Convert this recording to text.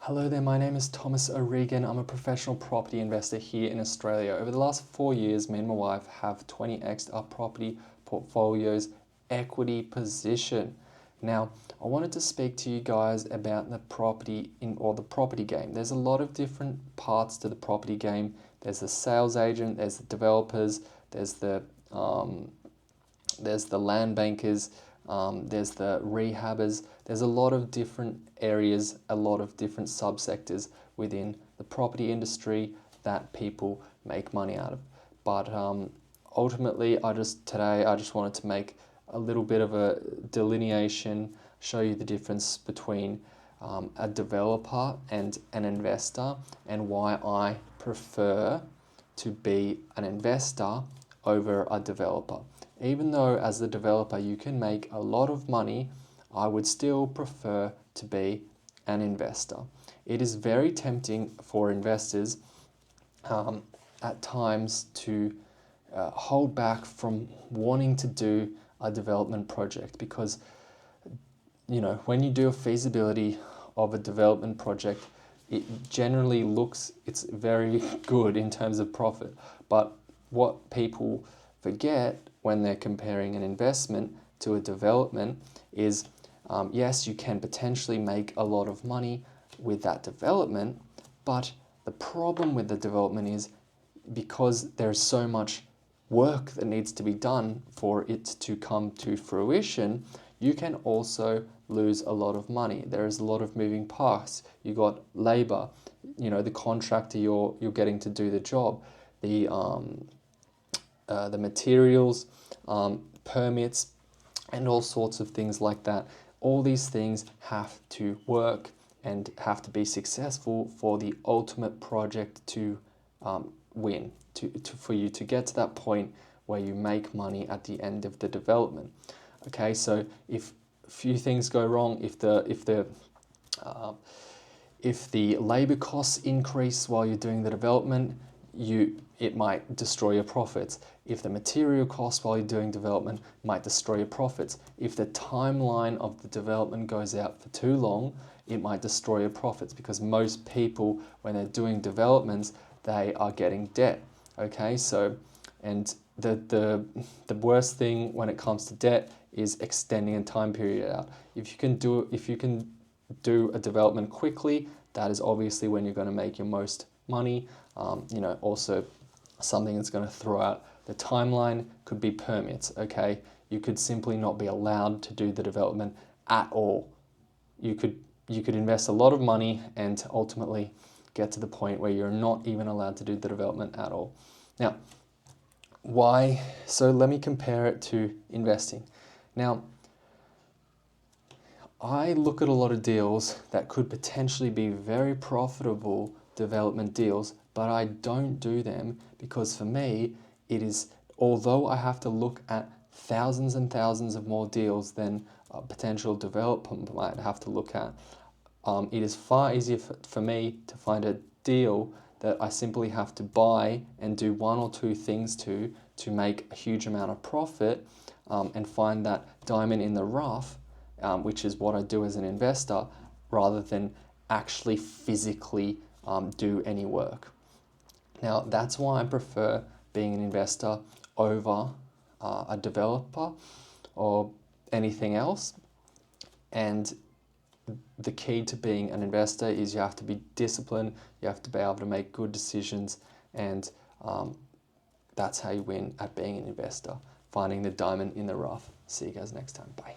Hello there, my name is Thomas O'Regan. I'm a professional property investor here in Australia. Over the last 4 years, me and my wife have 20x'd our property portfolio's equity position. Now, I wanted to speak to you guys about the the property game. There's a lot of different parts to the property game. There's the sales agent, there's the developers, there's the land bankers, there's the rehabbers. There's a lot of different areas, a lot of different subsectors within the property industry that people make money out of. But ultimately, today I just wanted to make a little bit of a delineation, show you the difference between a developer and an investor, and why I prefer to be an investor over a developer. Even though as the developer you can make a lot of money, I would still prefer to be an investor. It is very tempting for investors at times to hold back from wanting to do a development project because, when you do a feasibility of a development project, it generally it's very good in terms of profit. But what people forget when they're comparing an investment to a development is, yes, you can potentially make a lot of money with that development, but the problem with the development is because there's so much work that needs to be done for it to come to fruition, you can also lose a lot of money. There is a lot of moving parts. You got labor, the contractor you're getting to do the job, the materials, permits, and all sorts of things like that. All these things have to work and have to be successful for the ultimate project to win, for you to get to that point where you make money at the end of the development. Okay, so if a few things go wrong, if the labor costs increase while you're doing the development, it might destroy your profits. If the material costs while you're doing development might destroy your profits. If the timeline of the development goes out for too long, it might destroy your profits, because most people, when they're doing developments, they are getting debt. Okay, so and the worst thing when it comes to debt is extending a time period out. If you can do a development quickly, that is obviously when you're going to make your most money. Also something that's going to throw out the timeline could be permits. Okay, you could simply not be allowed to do the development at all. You could invest a lot of money and ultimately get to the point where you're not even allowed to do the development at all. Now, why? So let me compare it to investing. Now, I look at a lot of deals that could potentially be very profitable development deals, but I don't do them because for me, although I have to look at thousands and thousands of more deals than a potential developer might have to look at, it is far easier for me to find a deal that I simply have to buy and do one or two things to make a huge amount of profit, and find that diamond in the rough, which is what I do as an investor, rather than actually physically do any work. Now, that's why I prefer being an investor over a developer or anything else. And the key to being an investor is you have to be disciplined, you have to be able to make good decisions, and that's how you win at being an investor, finding the diamond in the rough. See you guys next time. Bye.